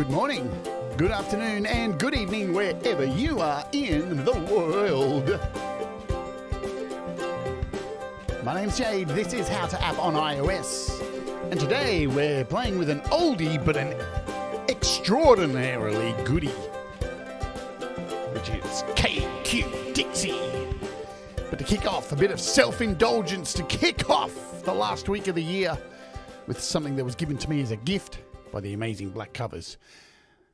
Good morning, good afternoon, and good evening wherever you are in the world. My name's Jade, this is How to App on iOS. And today we're playing with an oldie but an extraordinarily goodie, which is KQ Dixie. But to kick off, a bit of self-indulgence to kick off the last week of the year with something that was given to me as a gift by the amazing Black Covers.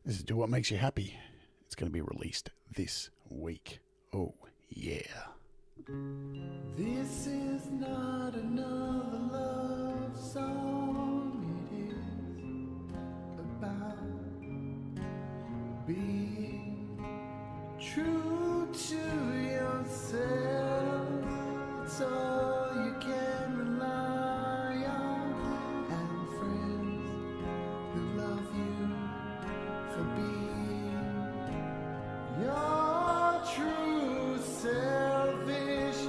This is Do What Makes You Happy. It's going to be released this week. Oh, yeah. This is not another love song. It is about being true to yourself. It's all you can rely on, and friends who love you for being your true selfish.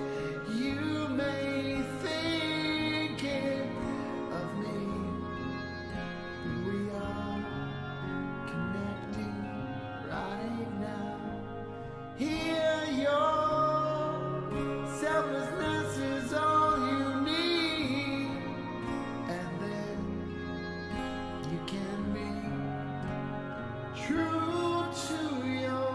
You may think it of me. We are connecting right now. Here, your selflessness is all you need, and then you can be true to your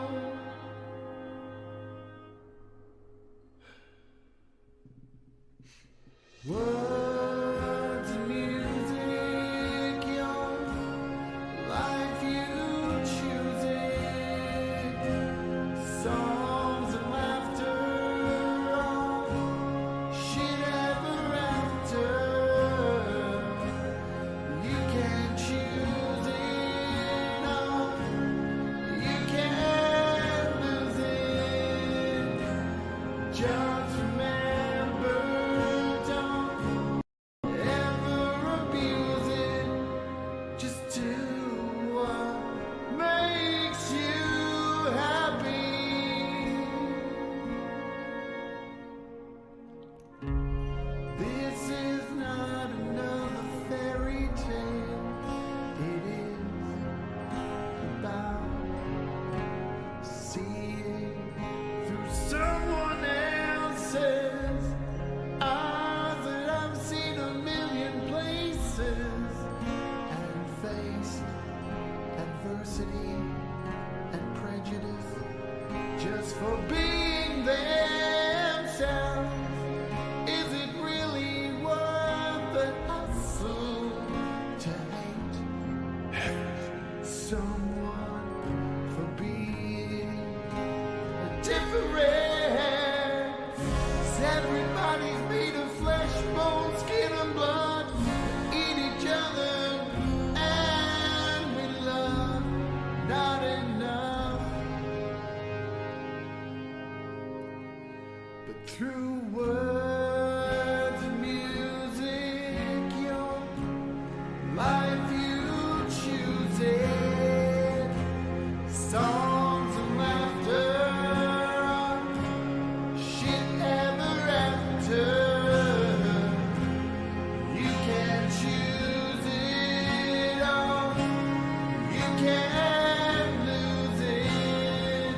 words and music, your life you choose it. Songs and laughter, all shit ever after. You can choose it all. You can't lose it. Just remember, don't ever abuse it. Just do what makes you happy. This is not another fairy tale. It is about seeing through someone else's eyes that I've seen a million places and faced adversity and prejudice just for being themselves. Is it really worth the hassle to hate someone for being different? 'Cause everybody's made of flesh, bone, skin, and blood. We eat each other and we love not enough. But through words and music, your life you choose it. Songs and laughter, shit ever after. You can choose it all. You can't lose it.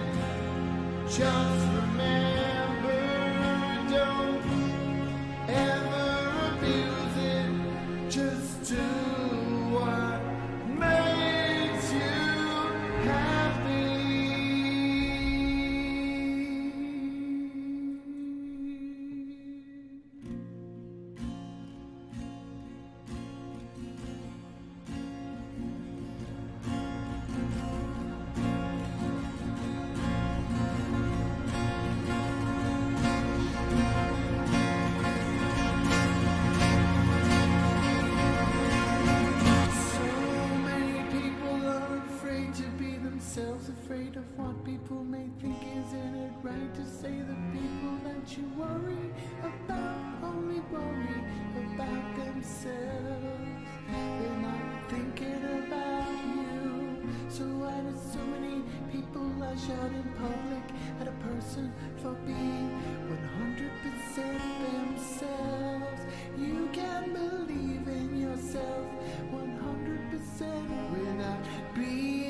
Just remember, don't ever abuse it. Just do what makes you happy. So many people are afraid to be themselves, afraid of what people may think. Isn't it right to say the people that you worry about only worry about themselves? They're not thinking about you. So why do so many people lash out in public at a person for being 100% themselves? You can believe in yourself 100% without being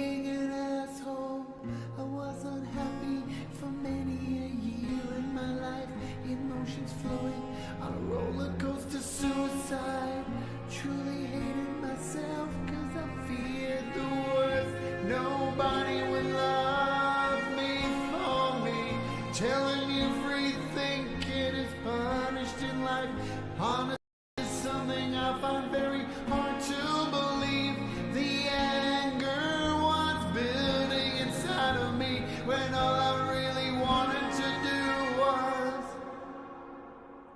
I find very hard to believe. The anger was building inside of me when all I really wanted to do was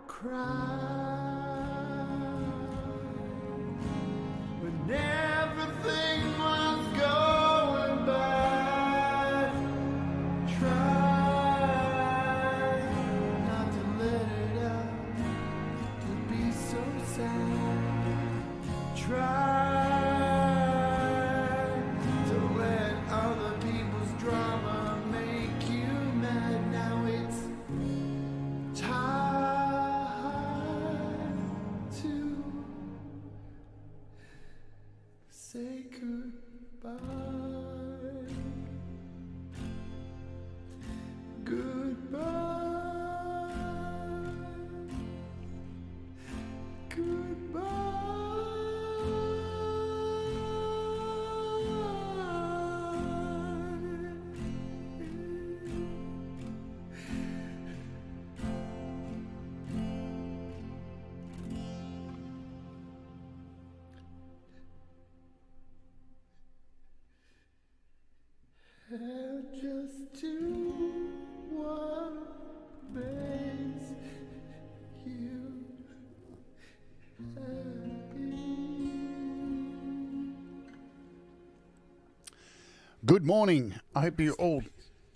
cry. When everything was going bad, try not to let it out, to be so sad. Try to let other people's drama make you mad. Now it's time to say goodbye. Goodbye. Just do what makes you happy. Good morning. I hope you're all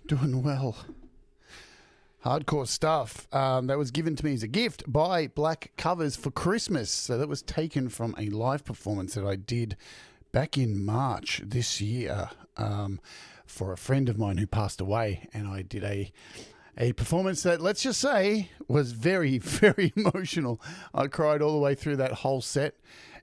doing well. Hardcore stuff. That was given to me as a gift by Black Covers for Christmas. So that was taken from a live performance that I did back in March this year for a friend of mine who passed away. And I did a performance that, let's just say, was very, very emotional. I cried all the way through that whole set.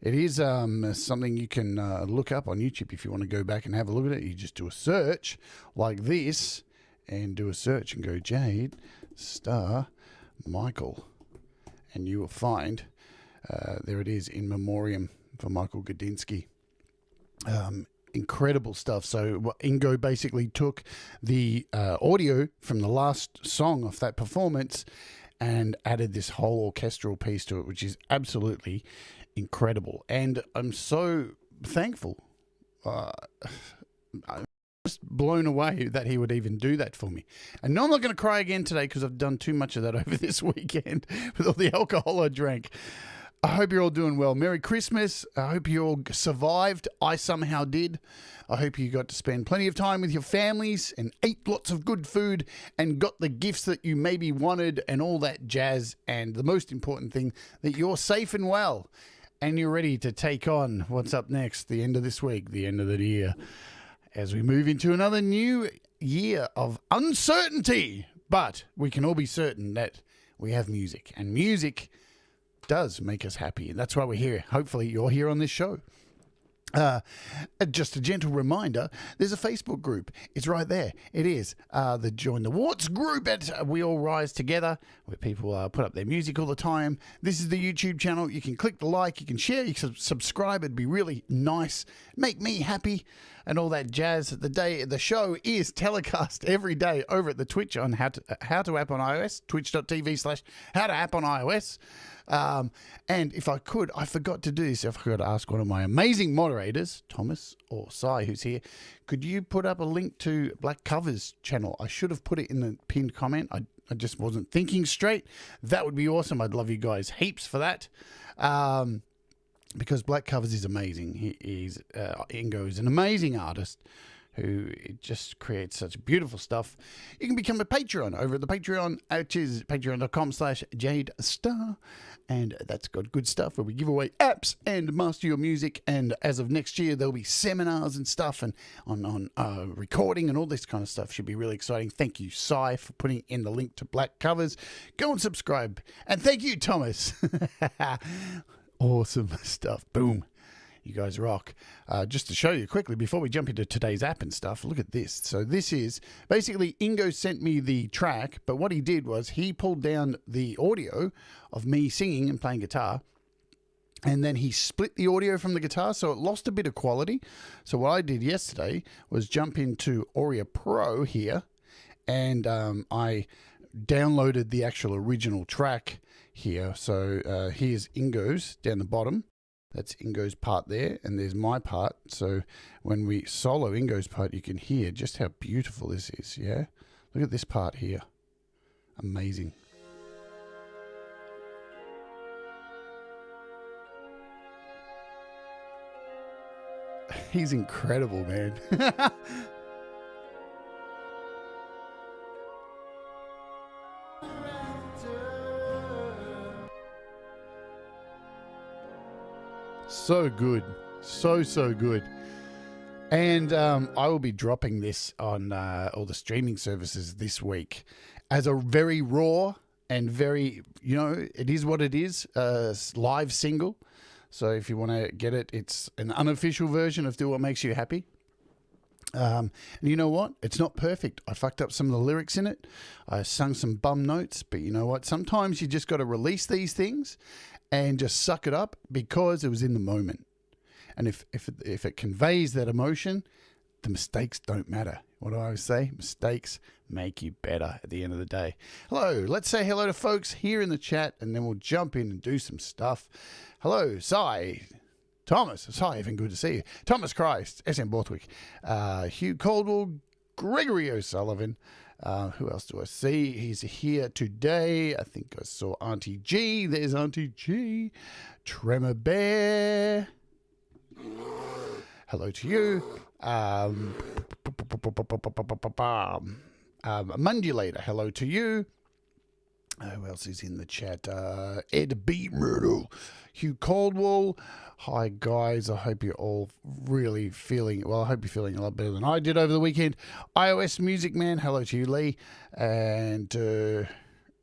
It is something you can look up on YouTube if you want to go back and have a look at it. You just do a search like this and do a search and go Jade, Starr, Michael, and you will find there it is, in memoriam for Michael Gudinski. Incredible stuff. So Ingo basically took the audio from the last song of that performance and added this whole orchestral piece to it, which is absolutely incredible. And I'm so thankful. I'm just blown away that he would even do that for me. And no, I'm not going to cry again today because I've done too much of that over this weekend with all the alcohol I drank. I hope you're all doing well. Merry Christmas. I hope you all survived. I somehow did. I hope you got to spend plenty of time with your families and ate lots of good food and got the gifts that you maybe wanted and all that jazz. And the most important thing, that you're safe and well and you're ready to take on what's up next, the end of this week, the end of the year, as we move into another new year of uncertainty. But we can all be certain that we have music, and music does make us happy, and that's why we're here. Hopefully you're here on this show. Just a gentle reminder, there's a Facebook group. It's right there. It is the Join the Warts group at We All Rise Together, where people put up their music all the time. This is the YouTube channel. You can click the like, you can share, you can subscribe. It'd be really nice. Make me happy and all that jazz. The show is telecast every day over at the Twitch on How to App on iOS, twitch.tv/How to App on iOS. And if I could, I forgot to do this. If I could ask one of my amazing moderators, Thomas or Sai, who's here, could you put up a link to Black Covers channel? I should have put it in the pinned comment. I just wasn't thinking straight. That would be awesome. I'd love you guys heaps for that. Because Black Covers is amazing. Ingo is an amazing artist who just creates such beautiful stuff. You can become a Patreon over at the Patreon, which is patreon.com/JadeStarr. And that's got good stuff where we give away apps and master your music. And as of next year, there'll be seminars and stuff and on recording and all this kind of stuff. Should be really exciting. Thank you, Sai, for putting in the link to Black Covers. Go and subscribe. And thank you, Thomas. Awesome stuff. Boom. You guys rock. Just to show you quickly, before we jump into today's app and stuff, look at this. So this is, basically, Ingo sent me the track, but what he did was he pulled down the audio of me singing and playing guitar, and then he split the audio from the guitar, so it lost a bit of quality. So what I did yesterday was jump into Audio Pro here, and I downloaded the actual original track here. So here's Ingo's down the bottom. That's Ingo's part there, and there's my part. So when we solo Ingo's part, you can hear just how beautiful this is, yeah? Look at this part here. Amazing. He's incredible, man. So good. So good. And I will be dropping this on all the streaming services this week as a very raw and very, you know, it is what it is, live single. So if you want to get it, it's an unofficial version of Do What Makes You Happy. And you know what? It's not perfect. I fucked up some of the lyrics in it. I sung some bum notes, but you know what? Sometimes you just got to release these things and just suck it up because it was in the moment. And if it conveys that emotion, the mistakes don't matter. What do I always say? Mistakes make you better at the end of the day. Hello. Let's say hello to folks here in the chat, and then we'll jump in and do some stuff. Hello, Cy. Thomas. Cy, even good to see you. Thomas Christ. SM Borthwick. Hugh Caldwell. Gregory O'Sullivan. Who else do I see? He's here today. I think I saw Auntie G. There's Auntie G. Tremor Bear. Hello to you. Mundulator. Hello to you. Who else is in the chat? Ed B. Myrtle. Hugh Caldwell. Hi, guys. I hope you're all really feeling, well, I hope you're feeling a lot better than I did over the weekend. iOS Music Man. Hello to you, Lee. And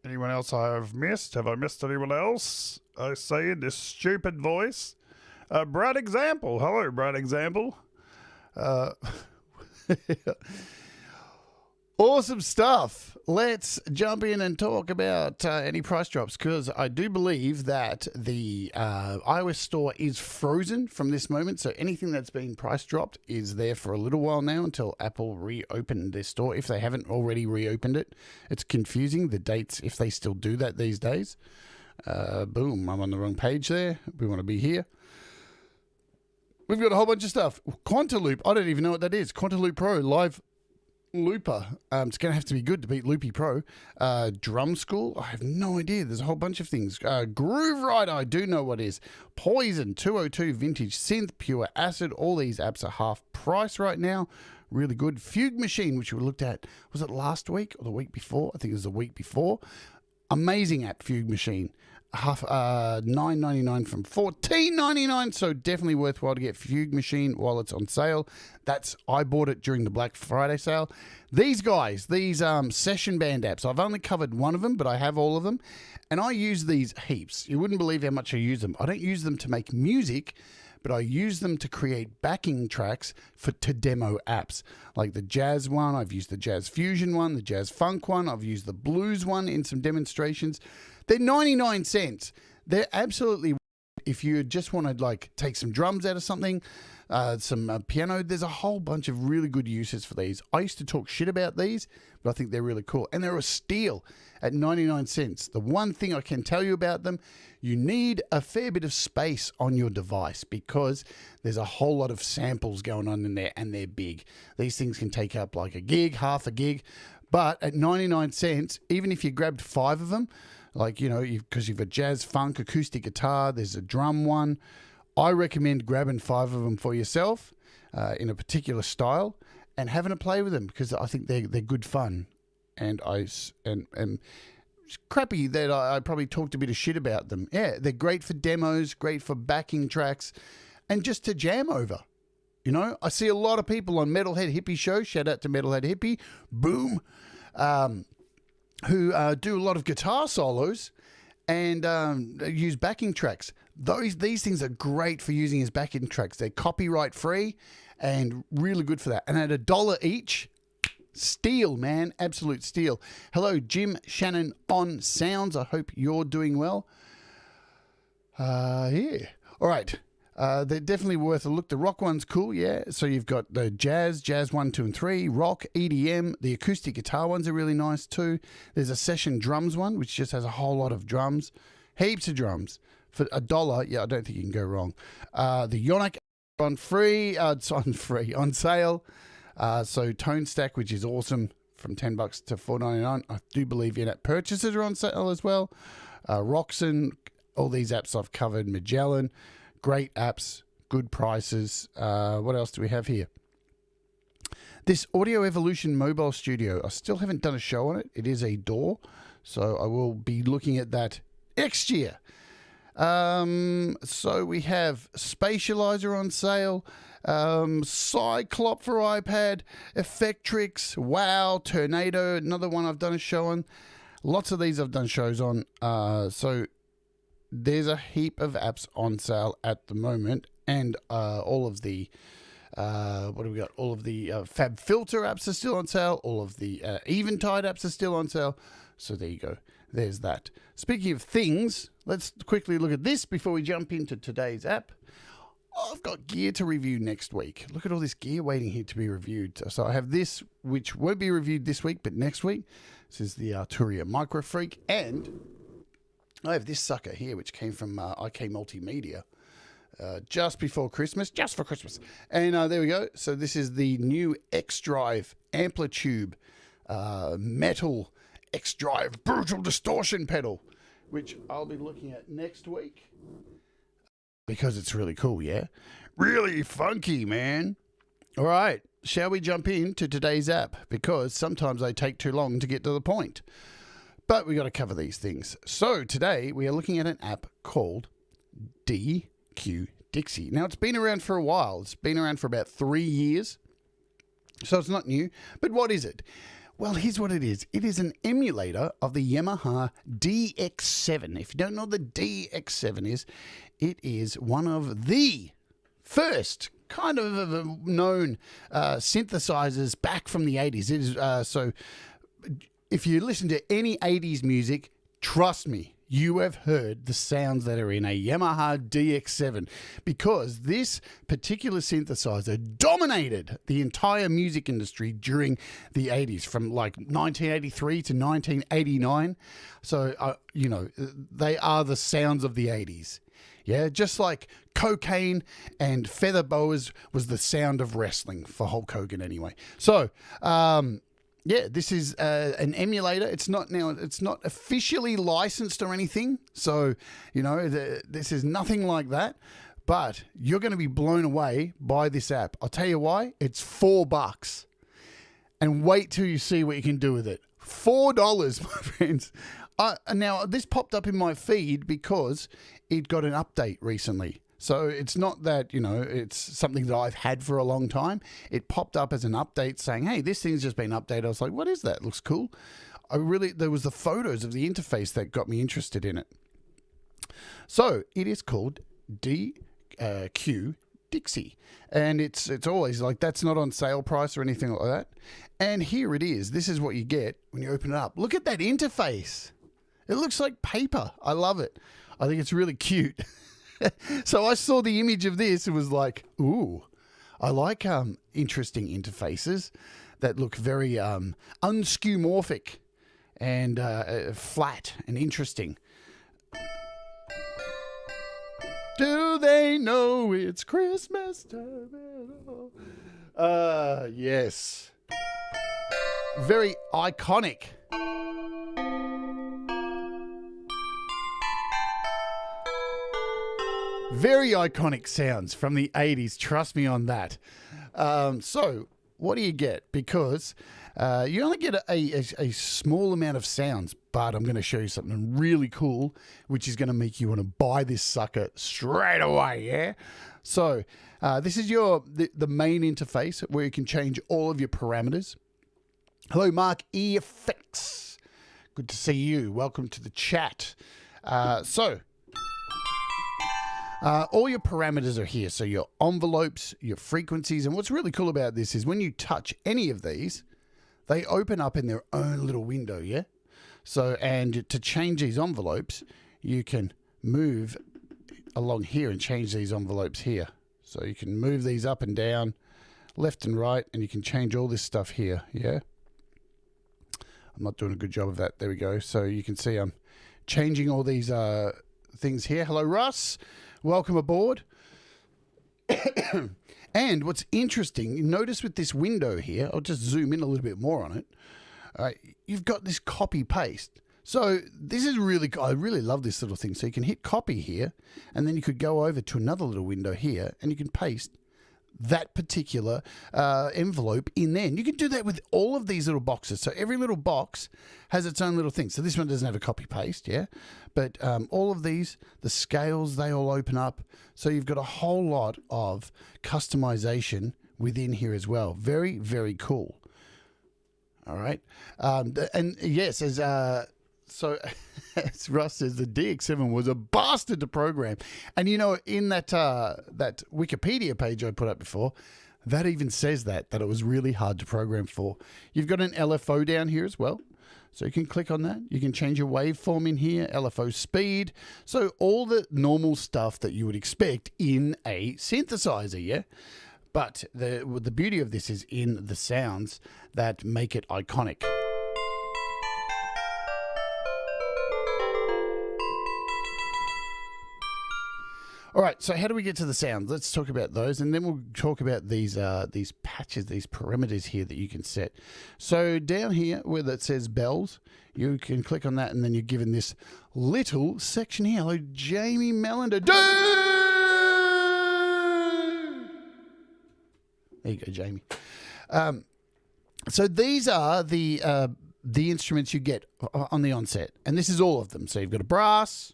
anyone else I have missed? Have I missed anyone else? I say in this stupid voice. Brad Example. Hello, Brad Example. Awesome stuff. Let's jump in and talk about any price drops, because I do believe that the iOS store is frozen from this moment. So anything that's been price dropped is there for a little while now until Apple reopened their store. If they haven't already reopened it, it's confusing, the dates, if they still do that these days. Boom, I'm on the wrong page there. We want to be here. We've got a whole bunch of stuff. Quantaloop, I don't even know what that is. Quantaloop Pro, live looper. It's going to have to be good to beat Loopy Pro. Drum School, I have no idea. There's a whole bunch of things. Groove Rider, I do know what is. Poison, 202 Vintage Synth, Pure Acid. All these apps are half price right now. Really good. Fugue Machine, which we looked at, was it last week or the week before? I think it was the week before. Amazing app, Fugue Machine. $9.99 from $14.99, so definitely worthwhile to get Fugue Machine while it's on sale. I bought it during the Black Friday sale. These guys, these session band apps, I've only covered one of them, but I have all of them, and I use these heaps. You wouldn't believe how much I use them. I don't use them to make music, but I use them to create backing tracks to demo apps. Like the jazz one, I've used the jazz fusion one, the jazz funk one, I've used the blues one in some demonstrations. They're 99 cents. They're absolutely, if you just want to like take some drums out of something, some piano, there's a whole bunch of really good uses for these. I used to talk shit about these, but I think they're really cool. And they're a steal at 99 cents. The one thing I can tell you about them, you need a fair bit of space on your device because there's a whole lot of samples going on in there and they're big. These things can take up like a gig, half a gig. But at 99 cents, even if you grabbed 5 of them, like, you know, because you've a jazz, funk, acoustic guitar, there's a drum one. I recommend grabbing 5 of them for yourself in a particular style and having a play with them because I think they're good fun. And it's crappy that I probably talked a bit of shit about them. Yeah, they're great for demos, great for backing tracks, and just to jam over. You know, I see a lot of people on Metalhead Hippie show. Shout out to Metalhead Hippie. Boom. Who do a lot of guitar solos and use backing tracks. These things are great for using as backing tracks. They're copyright free and really good for that. And at $1 each, steal, man, absolute steal. Hello, Jim Shannon on Sounds. I hope you're doing well. Yeah. All right. They're definitely worth a look. The rock one's cool, yeah. So you've got the jazz 1, 2, and 3, rock, EDM. The acoustic guitar ones are really nice too. There's a session drums one, which just has a whole lot of drums. Heaps of drums. for $1, yeah, I don't think you can go wrong. The Yonic on free, it's on sale. So Tone Stack, which is awesome, from $10 to $4.99. I do believe in-app purchases are on sale as well. Roxen, all these apps I've covered. Magellan, great apps, good prices. What else do we have here? This Audio Evolution Mobile Studio, I still haven't done a show on it. It is a DAW, so I will be looking at that next year. So we have Spatializer on sale, Cyclop for iPad, Effectrix, Wow, Tornado, another one I've done a show on. Lots of these I've done shows on. So there's a heap of apps on sale at the moment, and all of the what do we got? All of the Fab Filter apps are still on sale. All of the Eventide apps are still on sale. So there you go. There's that. Speaking of things, let's quickly look at this before we jump into today's app. I've got gear to review next week. Look at all this gear waiting here to be reviewed. So I have this, which won't be reviewed this week, but next week. This is the Arturia Micro Freak. And I have this sucker here, which came from IK Multimedia. Just before Christmas, just for Christmas. And there we go. So this is the new X-Drive Amplitube metal X-Drive brutal distortion pedal, which I'll be looking at next week because it's really cool, yeah? Really funky, man. All right, shall we jump into today's app? Because sometimes they take too long to get to the point. But we got to cover these things. So today we are looking at an app called KQ Dixie. Now, it's been around for a while. It's been around for about 3 years. So it's not new. But what is it? Well, here's what it is. It is an emulator of the Yamaha DX7. If you don't know what the DX7 is, it is one of the first kind of known synthesizers back from the 80s. It is, so if you listen to any 80s music, trust me, you have heard the sounds that are in a Yamaha DX7, because this particular synthesizer dominated the entire music industry during the 80s, from like 1983 to 1989. So, you know, they are the sounds of the 80s. Yeah, just like cocaine and feather boas was the sound of wrestling for Hulk Hogan anyway. So, yeah, this is an emulator. It's not officially licensed or anything. So, you know, this is nothing like that. But you're going to be blown away by this app. I'll tell you why. It's $4. And wait till you see what you can do with it. $4, my friends. Now, this popped up in my feed because it got an update recently. So it's not that, you know, it's something that I've had for a long time. It popped up as an update saying, hey, this thing's just been updated. I was like, what is that? Looks cool. There was the photos of the interface that got me interested in it. So it is called KQ Dixie. And it's always like, that's not on sale price or anything like that. And here it is. This is what you get when you open it up. Look at that interface. It looks like paper. I love it. I think it's really cute. So I saw the image of this and was like, ooh, I like interesting interfaces that look very unskeuomorphic and flat and interesting. Do they know it's Christmas time at all? Yes. Very iconic. Very iconic sounds from the 80s. Trust me on that. So what do you get? Because you only get a small amount of sounds, but I'm going to show you something really cool, which is going to make you want to buy this sucker straight away, yeah? So this is the main interface where you can change all of your parameters. Hello, Mark EFX. Good to see you. Welcome to the chat. All your parameters are here. So your envelopes, your frequencies. And what's really cool about this is when you touch any of these, they open up in their own little window, yeah? So, and to change these envelopes, you can move along here and change these envelopes here. So you can move these up and down, left and right, and you can change all this stuff here, yeah? I'm not doing a good job of that. There we go. So you can see I'm changing all these things here. Hello, Russ. Welcome aboard. And what's interesting, notice with this window here, I'll just zoom in a little bit more on it. You've got this copy paste. So this is really, I really love this little thing. So you can hit copy here, and then you could go over to another little window here, and you can paste that particular envelope in there. And you can do that with all of these little boxes. So every little box has its own little thing. So this one doesn't have a copy paste, yeah? But all of these, the scales, they all open up. So you've got a whole lot of customization within here as well. Very, very cool. All right. And yes, as Russ says, the DX7 was a bastard to program. And you know, in that that Wikipedia page I put up before, that even says that it was really hard to program for. You've got an LFO down here as well. So you can click on that. You can change your waveform in here, LFO speed. So all the normal stuff that you would expect in a synthesizer, yeah? But the beauty of this is in the sounds that make it iconic. All right, so how do we get to the sounds? Let's talk about those, and then we'll talk about these patches, these parameters here that you can set. So down here where that says bells, you can click on that, and then you're given this little section here. Hello, Jamie Melander. There you go, Jamie. So these are the instruments you get on the onset, and this is all of them. So you've got a brass.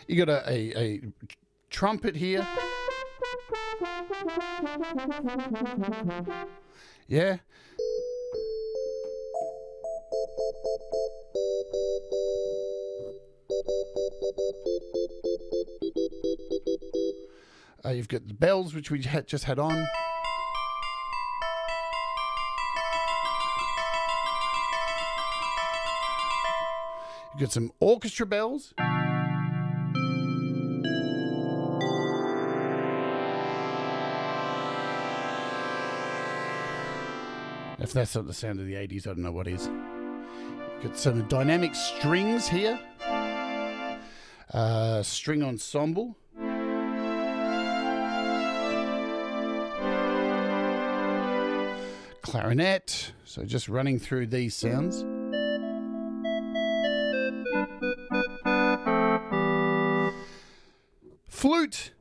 You got a trumpet here. Yeah. You've got the bells, which we just had on. You've got some orchestra bells. If that's not the sound of the 80s, I don't know what is. You've got some dynamic strings here. String ensemble. Clarinet. So just running through these sounds. Flute.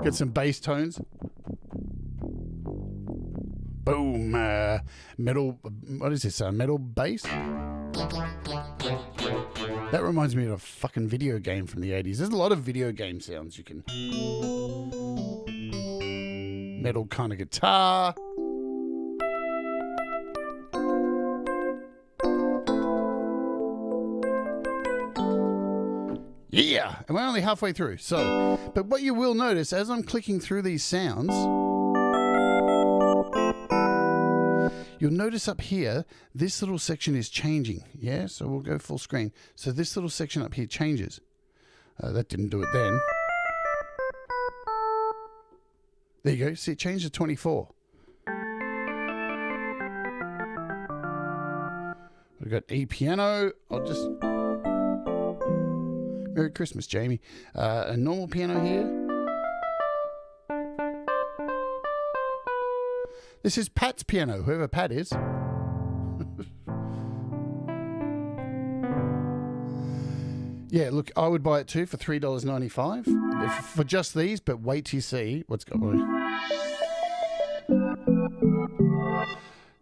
Got some bass tones. Boom. Metal. What is this? Metal bass? That reminds me of a fucking video game from the 80s. There's a lot of video game sounds you can. Metal kind of guitar. Yeah, and we're only halfway through. So, but what you will notice as I'm clicking through these sounds, you'll notice up here, this little section is changing. Yeah, so we'll go full screen. So this little section up here changes. That didn't do it then. There you go. See, it changed to 24. We've got E piano. I'll just... Merry Christmas, Jamie. A normal piano here. This is Pat's piano, whoever Pat is. Yeah, look, I would buy it too for $3.95 for just these, but wait till you see what's going on.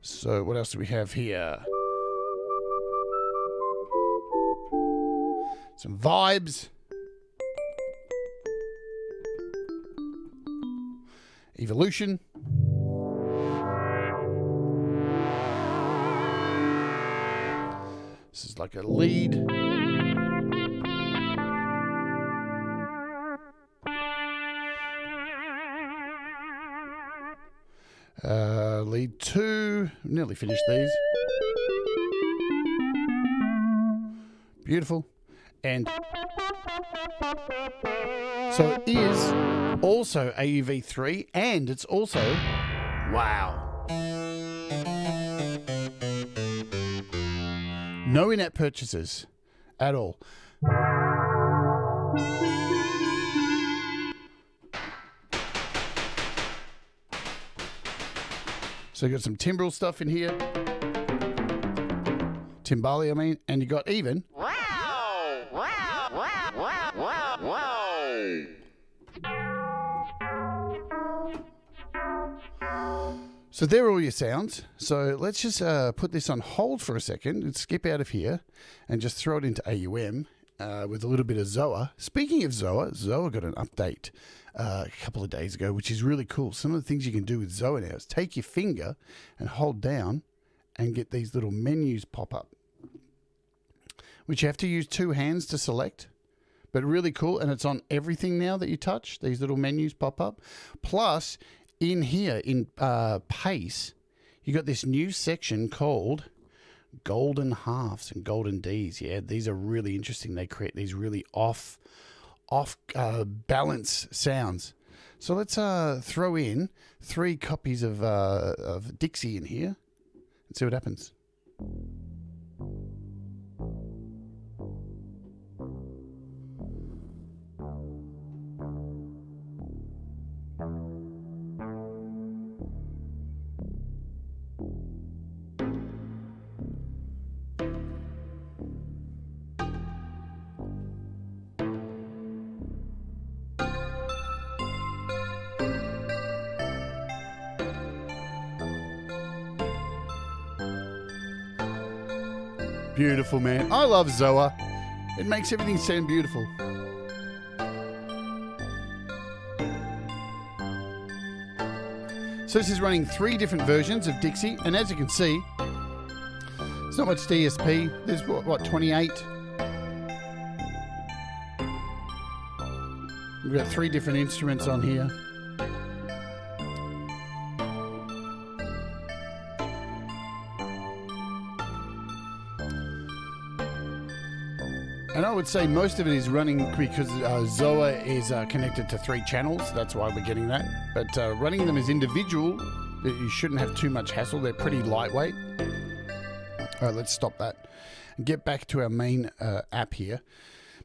So what else do we have here? Some vibes. Evolution. This is like a lead. Lead 2. Nearly finished these. Beautiful. And so it is also AUv3, and it's also, wow, No in-app purchases at all. So you got some timbral stuff in here. Timbali, I mean. And you got even... So there are all your sounds. So let's just put this on hold for a second and skip out of here and just throw it into AUM with a little bit of Zoa. Speaking of Zoa, Zoa got an update a couple of days ago, which is really cool. Some of the things you can do with Zoa now is take your finger and hold down and get these little menus pop up, which you have to use 2 hands to select. But really cool, and it's on everything now that you touch. These little menus pop up. Plus, in here, in Pace, you got this new section called Golden Halves and Golden Ds. Yeah, these are really interesting. They create these really off balance sounds. So let's throw in 3 copies of Dixie in here and see what happens. Beautiful, man. I love Zoa. It makes everything sound beautiful. So this is running 3 different versions of Dixie, and as you can see, it's not much DSP. There's what 28. We've got 3 different instruments on here. And I would say most of it is running because Zoa is connected to 3 channels. That's why we're getting that. But running them as individual, you shouldn't have too much hassle. They're pretty lightweight. All right, let's stop that and get back to our main app here,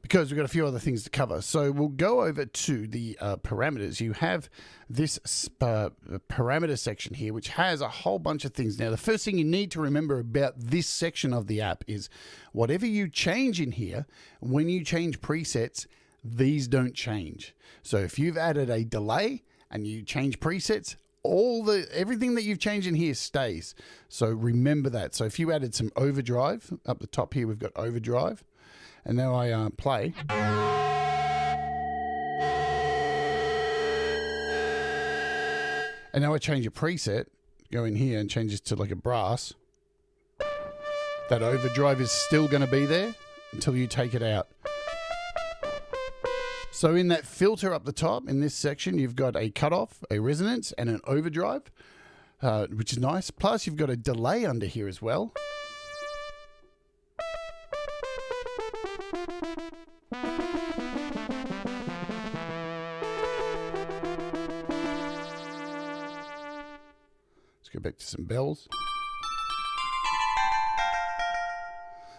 because we've got a few other things to cover. So we'll go over to the parameters. You have this parameter section here, which has a whole bunch of things. Now, the first thing you need to remember about this section of the app is whatever you change in here, when you change presets, these don't change. So if you've added a delay and you change presets, everything that you've changed in here stays. So remember that. So if you added some overdrive, up the top here we've got overdrive. And now I play. And now I change a preset, go in here and change this to like a brass. That overdrive is still going to be there until you take it out. So in that filter up the top, in this section, you've got a cutoff, a resonance, and an overdrive, which is nice. Plus, you've got a delay under here as well. Let's go back to some bells.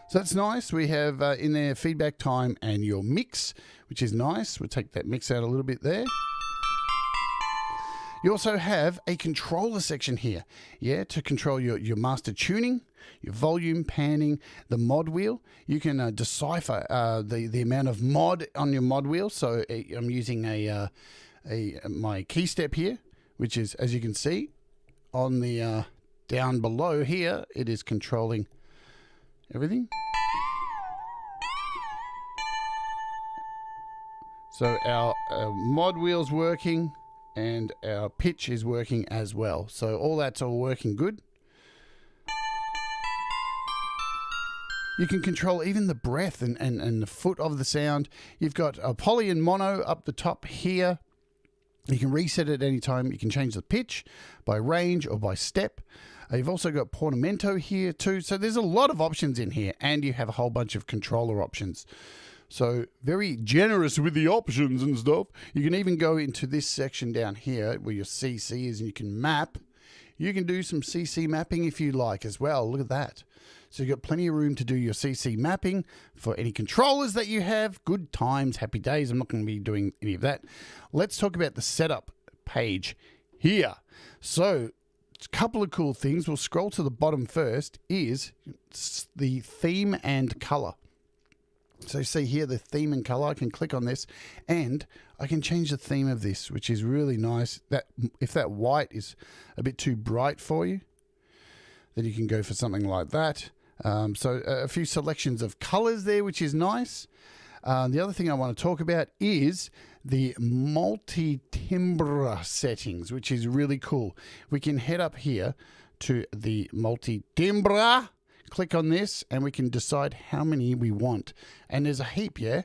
So that's nice. We have in there feedback time and your mix, which is nice. We'll take that mix out a little bit there. You also have a controller section here, yeah, to control your master tuning, your volume, panning, the mod wheel. You can decipher the amount of mod on your mod wheel. So I'm using my key step here, which is, as you can see, on the down below here, it is controlling everything. So our mod wheel's working and our pitch is working as well. So all that's all working good. You can control even the breadth and the foot of the sound. You've got a poly and mono up the top here. You can reset it at any time. You can change the pitch by range or by step. You've also got portamento here too. So there's a lot of options in here, and you have a whole bunch of controller options. So very generous with the options and stuff. You can even go into this section down here where your CC is, and you can map You can do some CC mapping if you like as well. Look at that. So you've got plenty of room to do your CC mapping for any controllers that you have. Good times, happy days. I'm not going to be doing any of that. Let's talk about the setup page here. So a couple of cool things. We'll scroll to the bottom first is the theme and color. So you see here the theme and color. I can click on this and I can change the theme of this, which is really nice. That if that white is a bit too bright for you, then you can go for something like that. So a few selections of colors there, which is nice. The other thing I want to talk about is the multi-timbral settings, which is really cool. We can head up here to the multi-timbral, click on this, and we can decide how many we want. And there's a heap, yeah?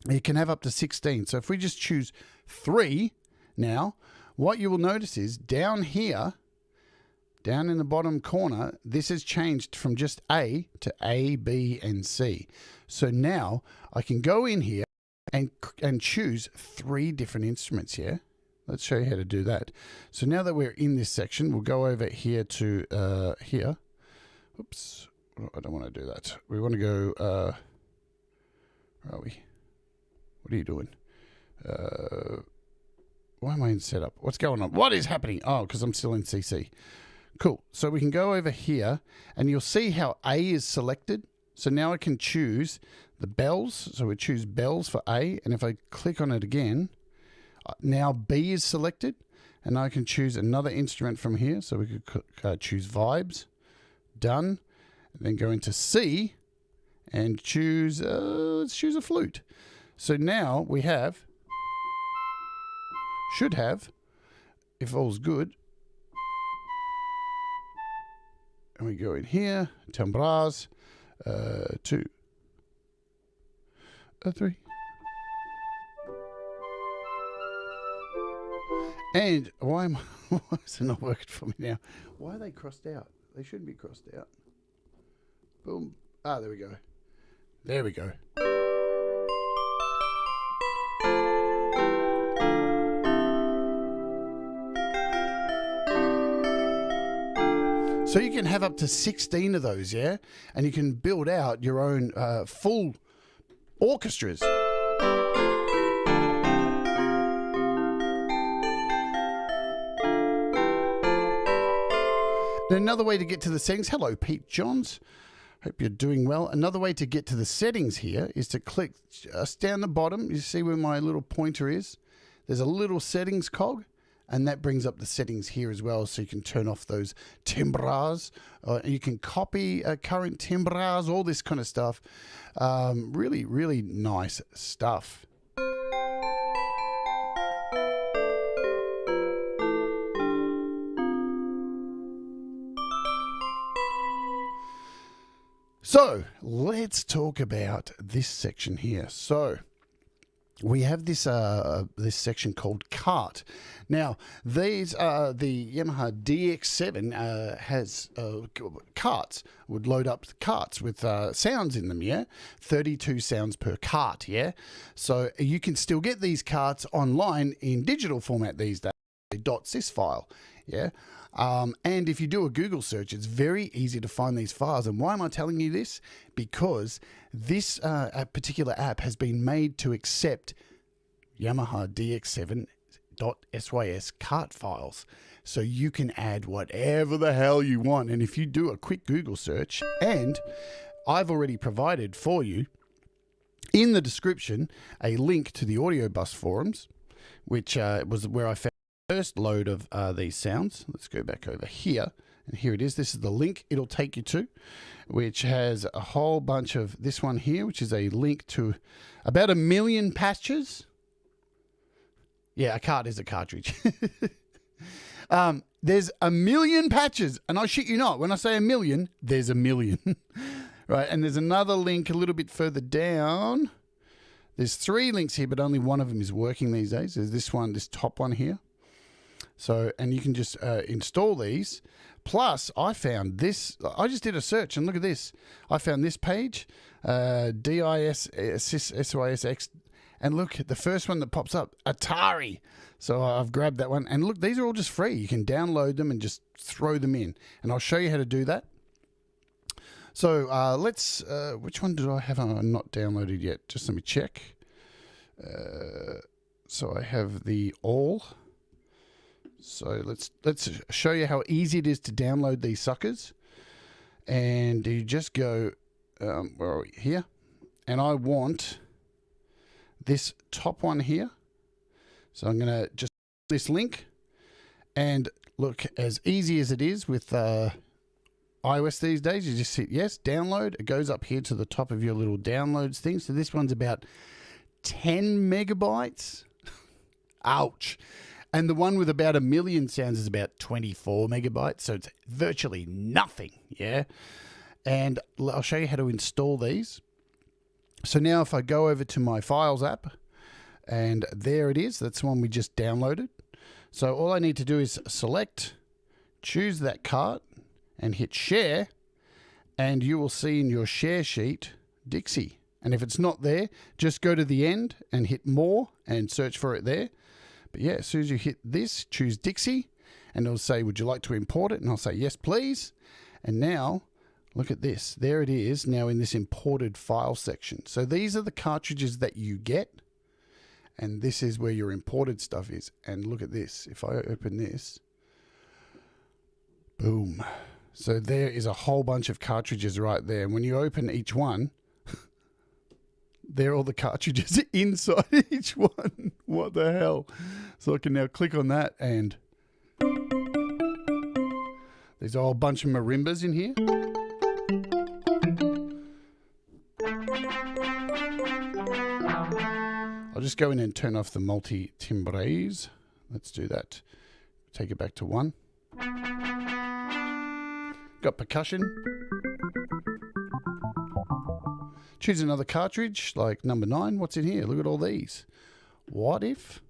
You can have up to 16. So if we just choose 3 now, what you will notice is down here, down in the bottom corner, this has changed from just A to A, B, and C. So now I can go in here and choose 3 different instruments here. Let's show you how to do that. So now that we're in this section, we'll go over here to here. Oops, I don't want to do that. We want to go, where are we? What are you doing? Why am I in setup? What's going on? What is happening? Oh, because I'm still in CC. Cool. So we can go over here and you'll see how A is selected. So now I can choose the bells. So we choose bells for A. And if I click on it again, now B is selected. And I can choose another instrument from here. So we could choose vibes. Done. And then go into C and choose, let's choose a flute. So now we have, should have, if all's good, and we go in here, timbrels, 2, 3. And why is it not working for me now? Why are they crossed out? They shouldn't be crossed out. Boom. Ah, there we go. There we go. So you can have up to 16 of those, yeah? And you can build out your own full orchestras. Another way to get to the settings, hello Pete Johns, hope you're doing well. Another way to get to the settings here is to click just down the bottom. You see where my little pointer is? There's a little settings cog. And that brings up the settings here as well, so you can turn off those timbrels. You can copy current timbrels, all this kind of stuff. Really, really nice stuff. So let's talk about this section here. So we have this this section called cart. Now, these the Yamaha DX7 has carts. Would load up the carts with sounds in them, yeah? 32 sounds per cart, yeah? So you can still get these carts online in digital format these days, a .sys file, yeah? And if you do a Google search, it's very easy to find these files. And why am I telling you this? Because this particular app has been made to accept Yamaha DX7.sys cart files. So you can add whatever the hell you want. And if you do a quick Google search, and I've already provided for you in the description a link to the Audio Bus forums, which was where I found first load of these sounds. Let's go back over here, and here it is. This is the link it'll take you to, which has a whole bunch of this one here, which is a link to about 1 million patches. Yeah, a cart is a cartridge. There's 1 million patches, and I shit you not, when I say 1 million, there's 1 million. Right, and there's another link a little bit further down. There's 3 links here, but only one of them is working these days. There's this one, this top one here. So, and you can just install these. Plus, I found this. I just did a search, and look at this. I found this page, DIS SYSX And look, the first one that pops up, Atari. So I've grabbed that one. And look, these are all just free. You can download them and just throw them in. And I'll show you how to do that. So let's, which one did I have not downloaded yet? Just let me check. So I have the all. So let's show you how easy it is to download these suckers. And you just go, where are we? Here. And I want this top one here. So I'm going to just this link. And look, as easy as it is with iOS these days, you just hit yes, download. It goes up here to the top of your little downloads thing. So this one's about 10 megabytes. Ouch. And the one with about 1 million sounds is about 24 megabytes. So it's virtually nothing. Yeah. And I'll show you how to install these. So now if I go over to my Files app, and there it is. That's the one we just downloaded. So all I need to do is select, choose that cart, and hit share. And you will see in your share sheet, Dixie. And if it's not there, just go to the end and hit more and search for it there. But yeah, as soon as you hit this, choose Dixie, and it'll say, would you like to import it? And I'll say, yes, please. And now, look at this. There it is now in this imported file section. So these are the cartridges that you get, and this is where your imported stuff is. And look at this. If I open this, boom. So there is a whole bunch of cartridges right there. And when you open each one, they're all the cartridges inside each one. What the hell? So I can now click on that, and there's a whole bunch of marimbas in here. I'll just go in and turn off the multi-timbres. Let's do that. Take it back to 1. Got percussion. Choose another cartridge, like number 9. What's in here? Look at all these. What if?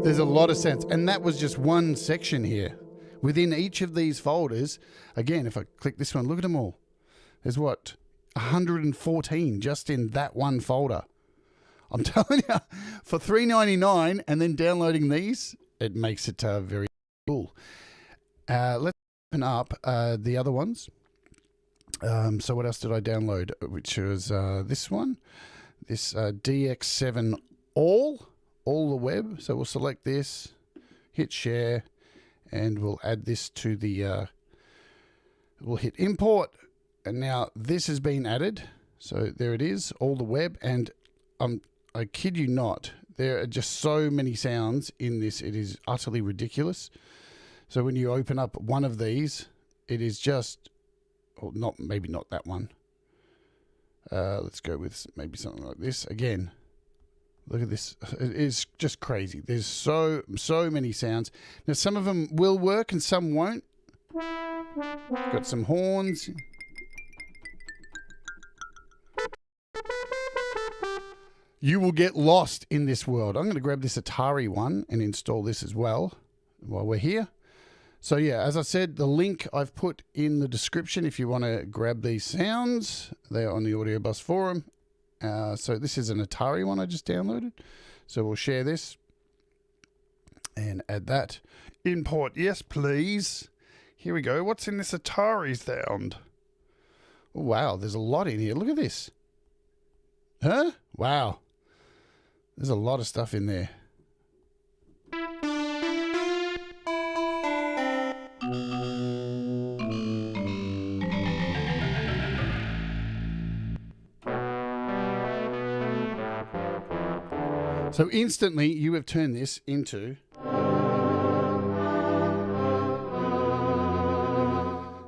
There's a lot of sounds. And that was just one section here. Within each of these folders, again, if I click this one, look at them all. There's what? 114 just in that one folder. I'm telling you, for $3.99 and then downloading these, it makes it very cool. Let's open up the other ones. So what else did I download? Which was this one, this DX7 all the web. So we'll select this, hit share, and we'll add this to the, we'll hit import. And now this has been added. So there it is, all the web. And I kid you not, there are just so many sounds in this. It is utterly ridiculous. So when you open up one of these, it is just, or not, maybe not that one. Let's go with maybe something like this. Again, look at this. It is just crazy. There's so many sounds. Now some of them will work and some won't. Got some horns. You will get lost in this world. I'm going to grab this Atari one and install this as well while we're here. So yeah, as I said, the link I've put in the description if you want to grab these sounds. They're on the Audio Bus forum. So this is an Atari one I just downloaded. So we'll share this and add that. Import, yes please. Here we go. What's in this Atari sound? Oh, wow, there's a lot in here. Look at this. Huh? Wow. There's a lot of stuff in there. So instantly you have turned this into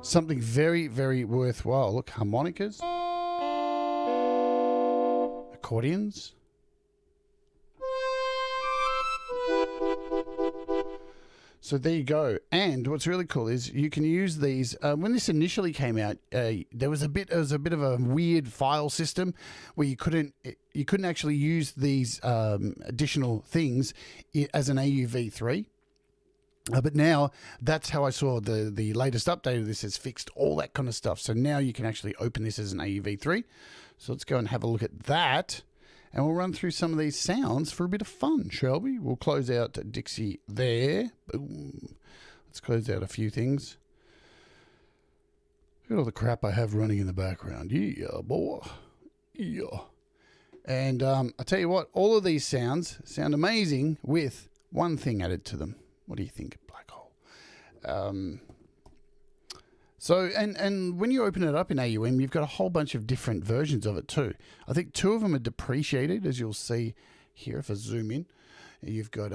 something very, very worthwhile. Look, harmonicas, accordions. So there you go. And what's really cool is you can use these. When this initially came out, there was a bit of a weird file system where you couldn't actually use these additional things as an AUv3. But now that's how I saw the latest update of this has fixed all that kind of stuff. So now you can actually open this as an AUv3. So let's go and have a look at that. And we'll run through some of these sounds for a bit of fun, shall we? We'll close out Dixie there. Boom. Let's close out a few things. Look at all the crap I have running in the background. Yeah, boy. Yeah. And I tell you what, all of these sounds sound amazing with one thing added to them. What do you think, Black Hole? So, and when you open it up in AUM, you've got a whole bunch of different versions of it too. I think 2 of them are depreciated, as you'll see here if I zoom in. You've got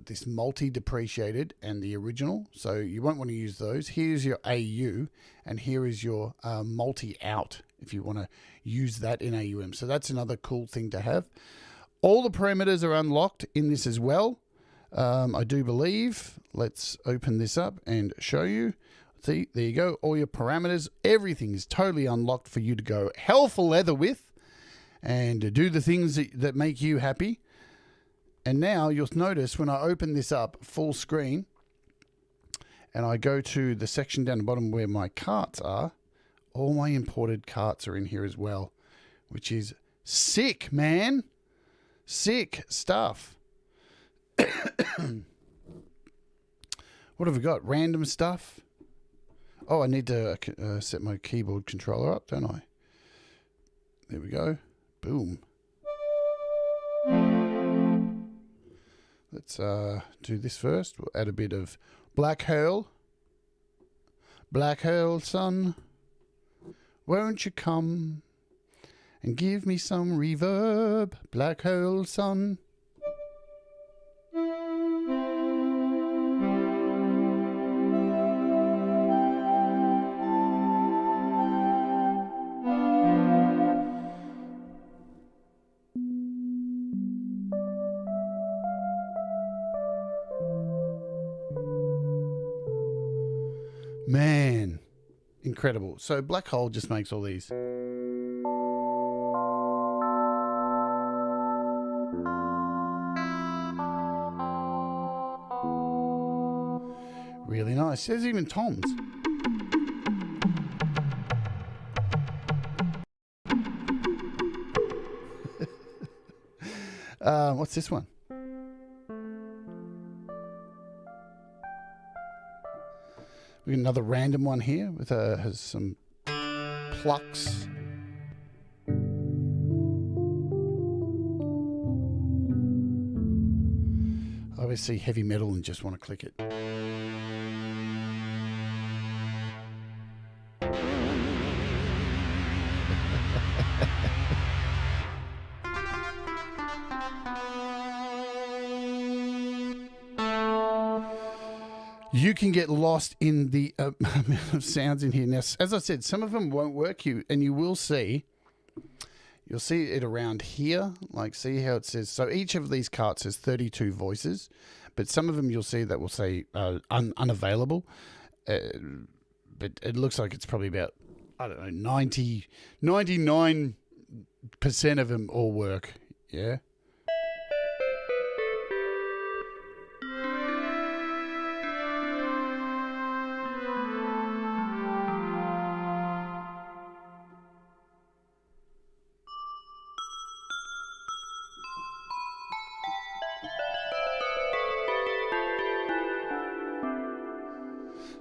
this multi-depreciated and the original, so you won't want to use those. Here's your AU, and here is your multi-out, if you want to use that in AUM. So that's another cool thing to have. All the parameters are unlocked in this as well, I do believe. Let's open this up and show you. See, there you go. All your parameters, everything is totally unlocked for you to go hell for leather with and to do the things that make you happy. And now you'll notice when I open this up full screen and I go to the section down the bottom where my carts are, all my imported carts are in here as well, which is sick, man. Sick stuff. What have we got? Random stuff. Oh, I need to set my keyboard controller up, don't I? There we go. Boom. Let's do this first. We'll add a bit of Black Hole. Black Hole, son, won't you come and give me some reverb? Black Hole, son. Man, incredible. So Black Hole just makes all these. Really nice. There's even toms. What's this one? We got another random one here with has some plucks. I always see heavy metal and just want to click it. You can get lost in the amount of sounds in here. Now, as I said, some of them won't work, and you will see. You'll see it around here. Like, see how it says. So each of these carts has 32 voices, but some of them you'll see that will say unavailable. But it looks like it's probably about, I don't know, 99% of them all work. Yeah.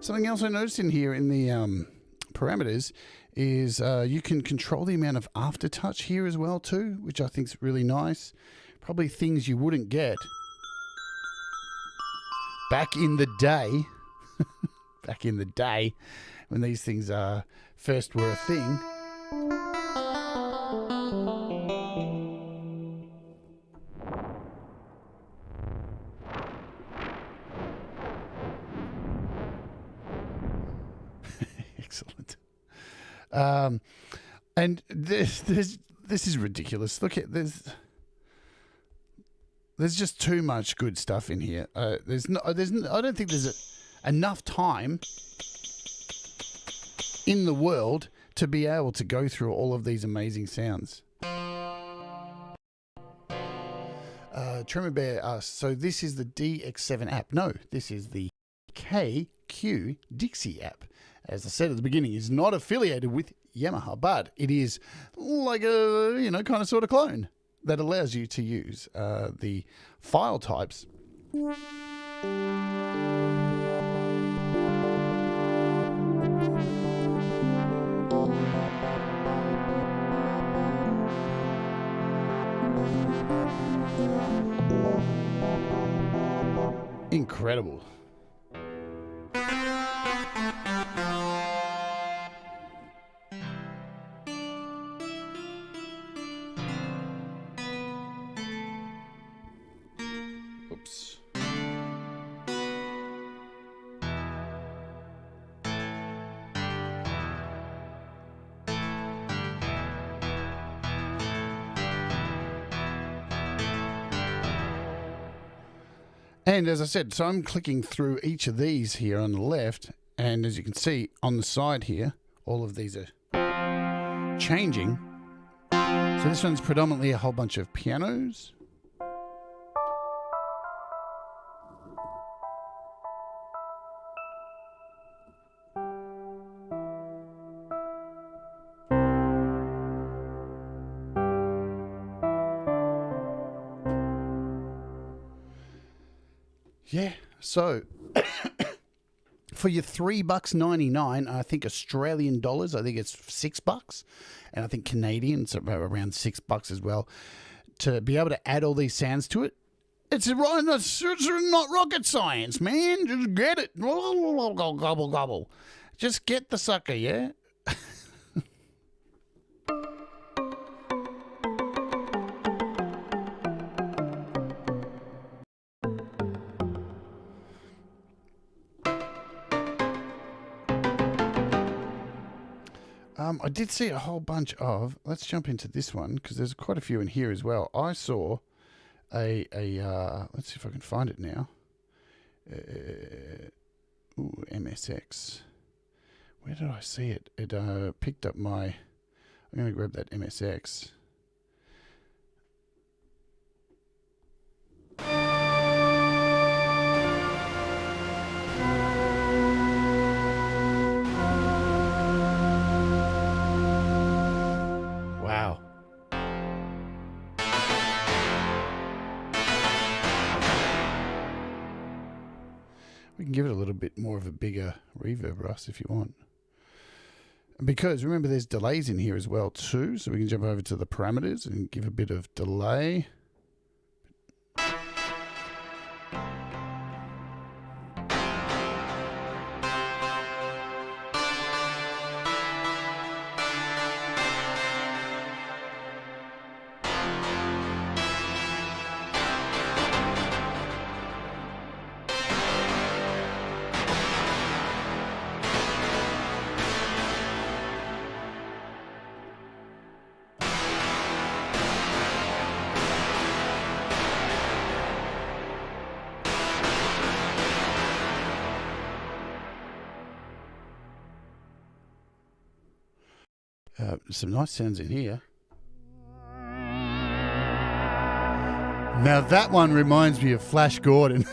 Something else I noticed in here in the parameters is you can control the amount of aftertouch here as well too, which I think is really nice. Probably things you wouldn't get back in the day. Back in the day when these things first were a thing. Excellent. And this is ridiculous. Look at there's There's just too much good stuff in here. I don't think there's enough time in the world to be able to go through all of these amazing sounds. Tremor Bear asks, so this is the DX7 app? No, this is the KQ Dixie app. As I said at the beginning, it's not affiliated with Yamaha, but it is like a, kind of sort of clone that allows you to use the file types. Incredible. Oops. And as I said, so I'm clicking through each of these here on the left, and as you can see on the side here, all of these are changing. So this one's predominantly a whole bunch of pianos. Yeah, so for your $3.99, I think Australian dollars, I think it's $6, and I think Canadian, it's around $6 as well. To be able to add all these sounds to it, it's not rocket science, man. Just get it, gobble gobble. Just get the sucker, yeah. I did see a whole bunch of, let's jump into this one because there's quite a few in here as well. I saw let's see if I can find it now. MSX. Where did I see it? It picked up my, I'm going to grab that MSX. Wow. We can give it a little bit more of a bigger reverb, Russ, if you want. Because remember, there's delays in here as well too, so we can jump over to the parameters and give a bit of delay. Some nice sounds in here. Now that one reminds me of Flash Gordon.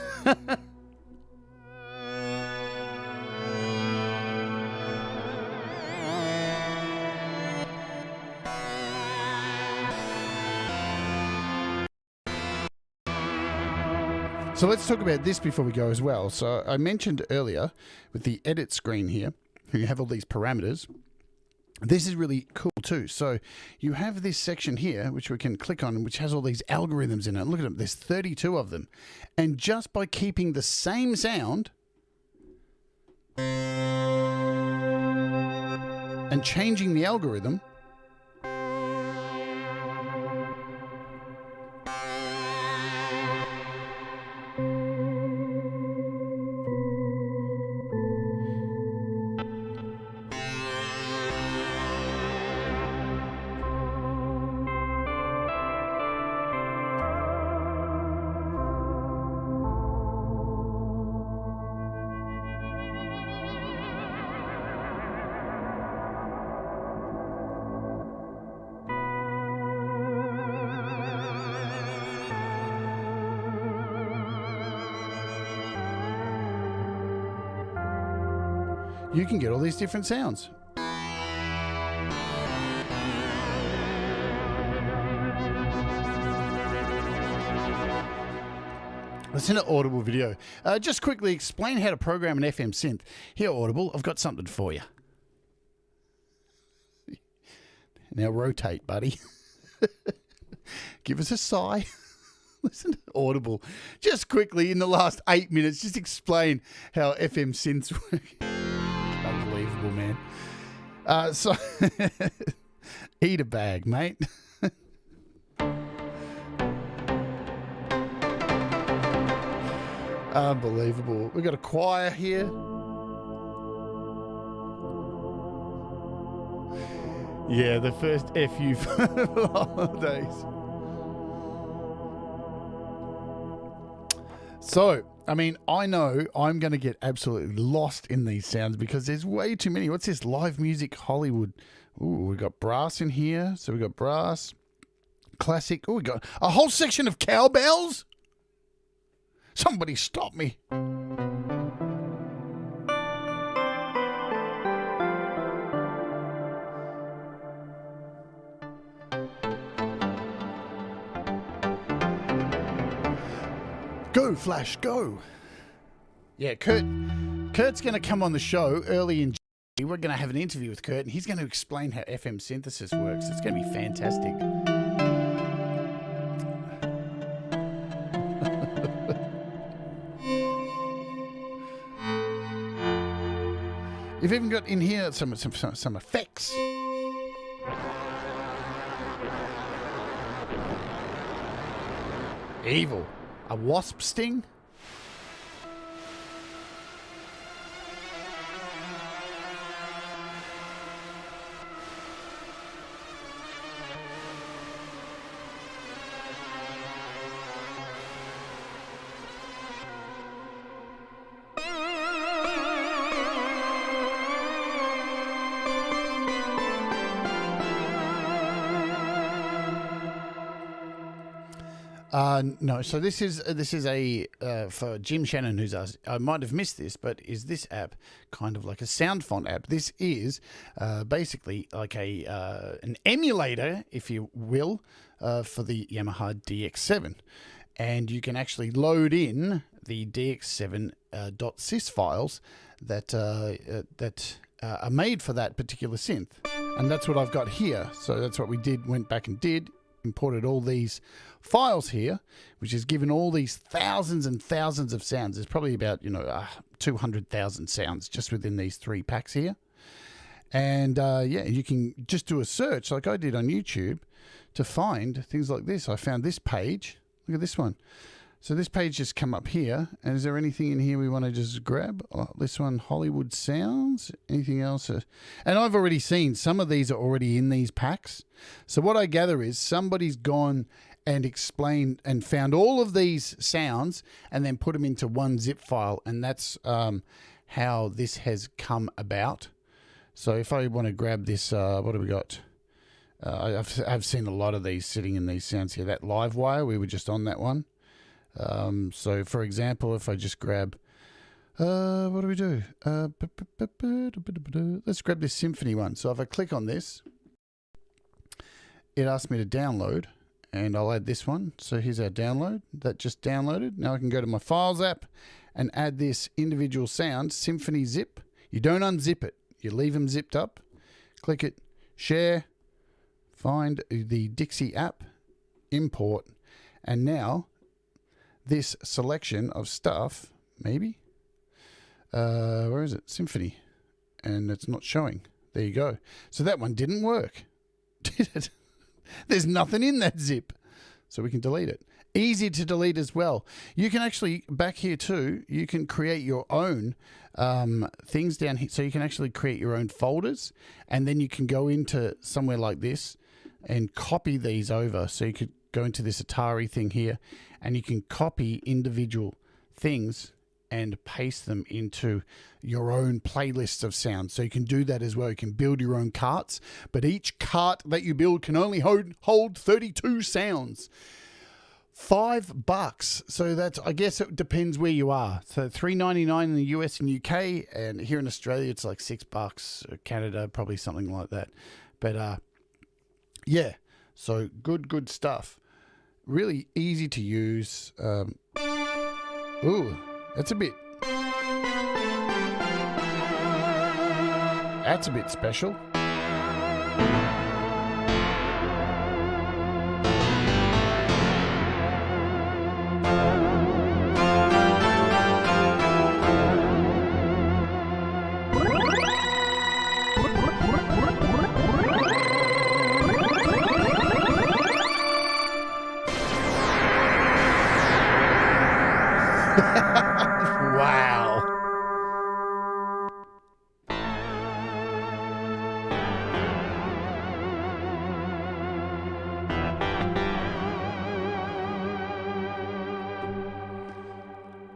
So let's talk about this before we go as well. So I mentioned earlier with the edit screen here, you have all these parameters. This is really cool too. So you have this section here, which we can click on, which has all these algorithms in it. Look at them. There's 32 of them. And just by keeping the same sound and changing the algorithm, you can get all these different sounds. Listen to Audible video. Just quickly explain how to program an FM synth. Here, Audible, I've got something for you. Now rotate, buddy. Give us a sigh. Listen to Audible. Just quickly, in the last 8 minutes, just explain how FM synths work. Unbelievable, man. So, eat a bag, mate. Unbelievable. We've got a choir here. Yeah, the first FU for the holidays. So, I mean, I know I'm going to get absolutely lost in these sounds because there's way too many. What's this? Live music Hollywood. Ooh, we've got brass in here. So we've got brass. Classic. Oh, we got a whole section of cowbells. Somebody stop me. Go, Flash, go. Yeah, Kurt's going to come on the show early in January. We're going to have an interview with Kurt, and he's going to explain how FM synthesis works. It's going to be fantastic. You've even got in here some effects. Evil. A wasp sting? No, so this is a for Jim Shannon, who's asked, I might have missed this, but is this app kind of like a sound font app? This is basically like an emulator, if you will, for the Yamaha DX7, and you can actually load in the DX7 .sys files that are made for that particular synth, and that's what I've got here. So that's what we did. Went back and imported all these files here, which has given all these thousands and thousands of sounds. There's probably about 200,000 sounds just within these 3 packs here. And yeah, you can just do a search like I did on YouTube to find things like this. I found this page. Look at this one. So this page just come up here, and is there anything in here we want to just grab? Oh, this one, Hollywood Sounds. Anything else? And I've already seen some of these are already in these packs. So what I gather is somebody's gone and explained and found all of these sounds and then put them into one zip file, and that's how this has come about. So if I want to grab this, what do we got? I've seen a lot of these sitting in these sounds here. That live wire, we were just on that one. So for example, if I just grab, what do we do? Let's grab this symphony one. So if I click on this, it asks me to download, and I'll add this one. So here's our download. That just downloaded. Now I can go to my Files app and add this individual sound, Symphony Zip. You don't unzip it. You leave them zipped up. Click it, share, find the Dixie app, import, and now this selection of stuff, maybe, where is it? Symphony, and it's not showing. There you go. So that one didn't work, did it? There's nothing in that zip, so we can delete it. Easy to delete as well. You can actually, back here too, you can create your own things down here. So you can actually create your own folders, and then you can go into somewhere like this and copy these over. So you could go into this Atari thing here, and you can copy individual things and paste them into your own playlists of sounds. So you can do that as well. You can build your own carts, but each cart that you build can only hold 32 sounds. $5. So that's, I guess it depends where you are. So $3.99 in the US and UK, and here in Australia it's like $6. Canada probably something like that. But yeah, so good stuff. Really easy to use. Ooh, that's a bit special. Wow.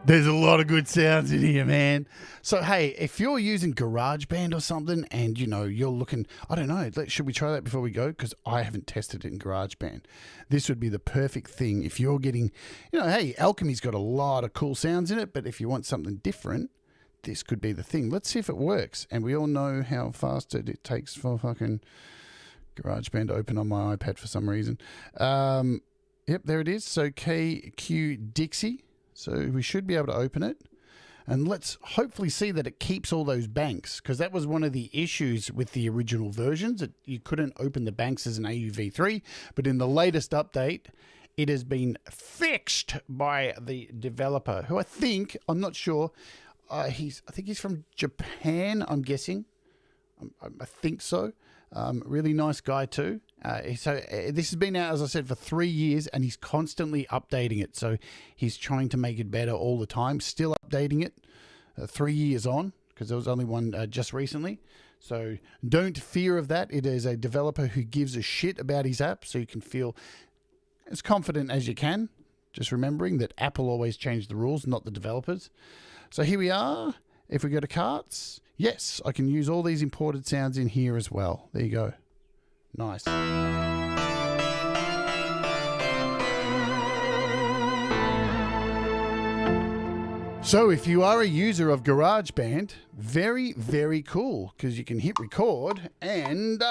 There's a lot of good sounds in here, man. So, hey, if you're using GarageBand or something and, you know, you're looking, I don't know, should we try that before we go? Because I haven't tested it in GarageBand. This would be the perfect thing if you're getting, you know, hey, Alchemy's got a lot of cool sounds in it, but if you want something different, this could be the thing. Let's see if it works. And we all know how fast it takes for fucking GarageBand to open on my iPad for some reason. Yep, there it is. So KQ Dixie. So we should be able to open it. And let's hopefully see that it keeps all those banks, because that was one of the issues with the original versions, that you couldn't open the banks as an AUv3. But in the latest update, it has been fixed by the developer, who I'm not sure, I think he's from Japan, I'm guessing. I think so. Really nice guy too. So this has been out, as I said, for 3 years, and he's constantly updating it. So he's trying to make it better all the time, still updating it 3 years on, because there was only one just recently. So don't fear of that. It is a developer who gives a shit about his app, so you can feel as confident as you can. Just remembering that Apple always change the rules, not the developers. So here we are. If we go to carts, yes, I can use all these imported sounds in here as well. There you go. Nice. So if you are a user of GarageBand, very, very cool, because you can hit record and...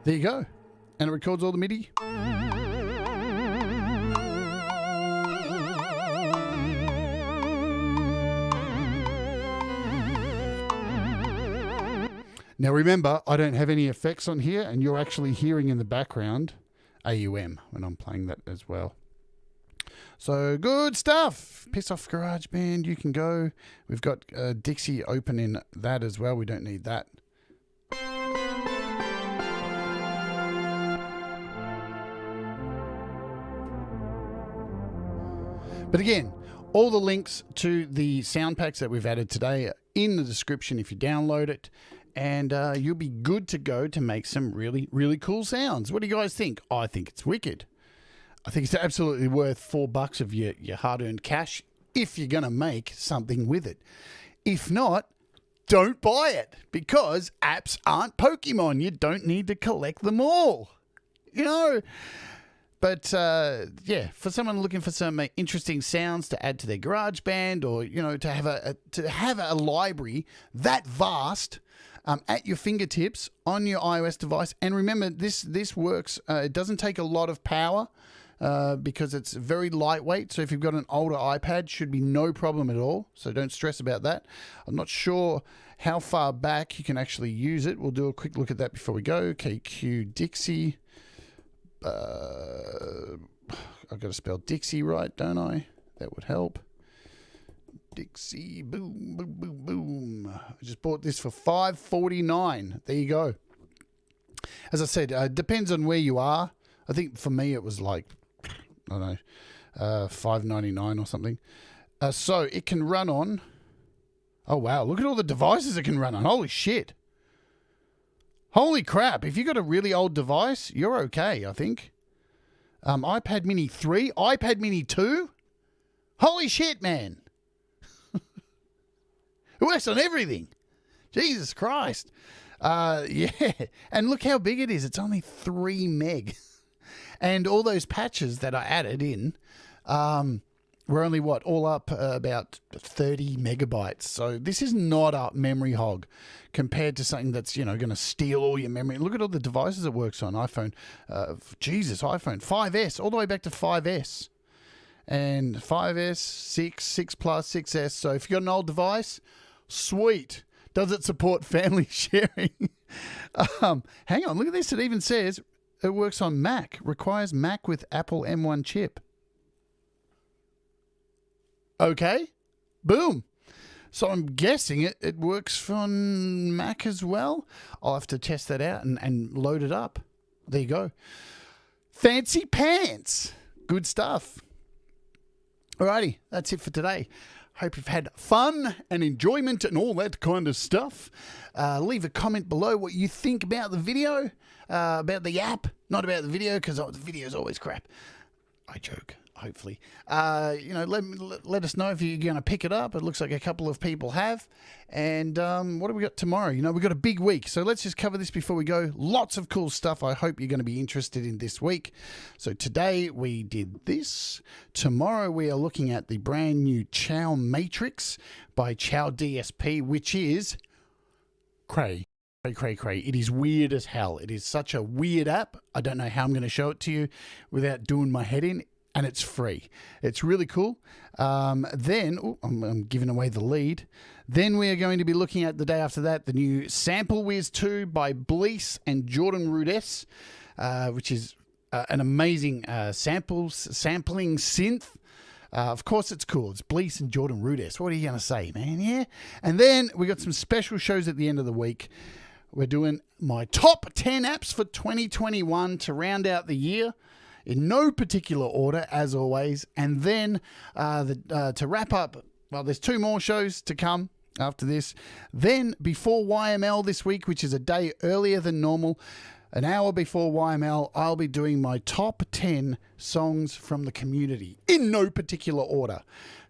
there you go. And it records all the MIDI. Now remember, I don't have any effects on here, and you're actually hearing in the background AUM when I'm playing that as well. So good stuff. Piss off GarageBand, you can go. We've got Dixie open in that as well. We don't need that. But again, all the links to the sound packs that we've added today are in the description if you download it, and you'll be good to go to make some really, really cool sounds. What do you guys think? I think it's wicked. I think it's absolutely worth $4 of your hard-earned cash if you're going to make something with it. If not, don't buy it, because apps aren't Pokemon. You don't need to collect them all, you know. But yeah, for someone looking for some interesting sounds to add to their GarageBand, or you know, to have a library that vast at your fingertips on your iOS device. And remember, this works. It doesn't take a lot of power because it's very lightweight. So if you've got an older iPad, should be no problem at all. So don't stress about that. I'm not sure how far back you can actually use it. We'll do a quick look at that before we go. KQ Dixie. I've got to spell Dixie right, don't I? That would help. Dixie, boom, boom, boom, boom. I just bought this for $5.49. There you go. As I said, depends on where you are. I think for me it was like, I don't know, $5.99 or something. So it can run on. Oh wow! Look at all the devices it can run on. Holy shit! Holy crap, if you've got a really old device, you're okay, I think. iPad Mini 3, iPad Mini 2. Holy shit, man. It works on everything. Jesus Christ. Yeah. And look how big it is. It's only 3 meg. And all those patches that I added in were only, all up about 30 megabytes. So this is not a memory hog compared to something that's, going to steal all your memory. Look at all the devices it works on. iPhone, iPhone 5S, all the way back to 5S. And 5S, 6 Plus, 6S. So if you've got an old device, sweet. Does it support family sharing? Hang on, look at this. It even says it works on Mac. Requires Mac with Apple M1 chip. Okay. Boom. So I'm guessing it works on Mac as well. I'll have to test that out and load it up. There you go. Fancy pants. Good stuff. Alrighty, that's it for today. Hope you've had fun and enjoyment and all that kind of stuff. Leave a comment below what you think about the video, about the app, not about the video, because the video is always crap. I joke, hopefully. Let us know if you're going to pick it up. It looks like a couple of people have. And what do we got tomorrow? We've got a big week. So let's just cover this before we go. Lots of cool stuff I hope you're going to be interested in this week. So today we did this. Tomorrow we are looking at the brand new Chow Matrix by Chow DSP, which is cray. It is weird as hell. It is such a weird app. I don't know how I'm going to show it to you without doing my head in. And it's free. It's really cool. I'm giving away the lead. Then we are going to be looking at the day after that, the new Sample Wiz 2 by Blease and Jordan Rudess, which is an amazing sampling synth. Of course it's cool. It's Blease and Jordan Rudess. What are you going to say, man? Yeah. And then we got some special shows at the end of the week. We're doing my top 10 apps for 2021 to round out the year. In no particular order, as always. And then to wrap up, there's 2 more shows to come after this. Then before YML this week, which is a day earlier than normal, an hour before YML, I'll be doing my top 10 songs from the community in no particular order.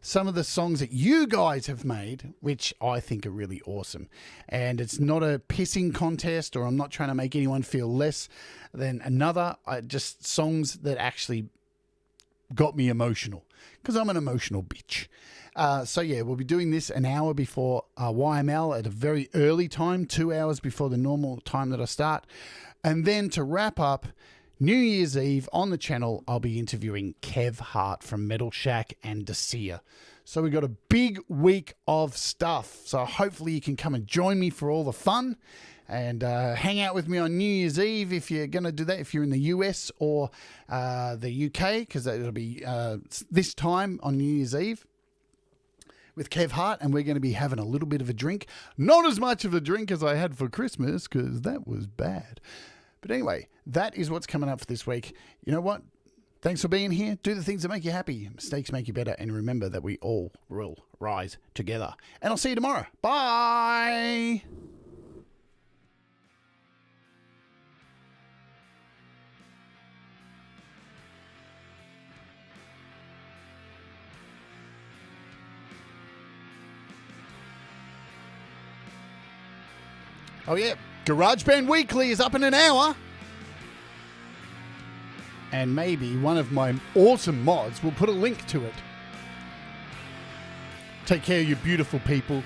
Some of the songs that you guys have made, which I think are really awesome. And it's not a pissing contest, or I'm not trying to make anyone feel less than another. Just songs that actually got me emotional, because I'm an emotional bitch. We'll be doing this an hour before YML at a very early time, 2 hours before the normal time that I start. And then to wrap up, New Year's Eve on the channel, I'll be interviewing Kev Hart from Metal Shack and Dacia. So we've got a big week of stuff. So hopefully you can come and join me for all the fun and hang out with me on New Year's Eve if you're going to do that, if you're in the US or the UK, because it'll be this time on New Year's Eve with Kev Hart, and we're going to be having a little bit of a drink. Not as much of a drink as I had for Christmas, because that was bad. But anyway, that is what's coming up for this week. You know what? Thanks for being here. Do the things that make you happy. Mistakes make you better. And remember that we all will rise together. And I'll see you tomorrow. Bye. Oh yeah, GarageBand Weekly is up in an hour. And maybe one of my awesome mods will put a link to it. Take care, you beautiful people.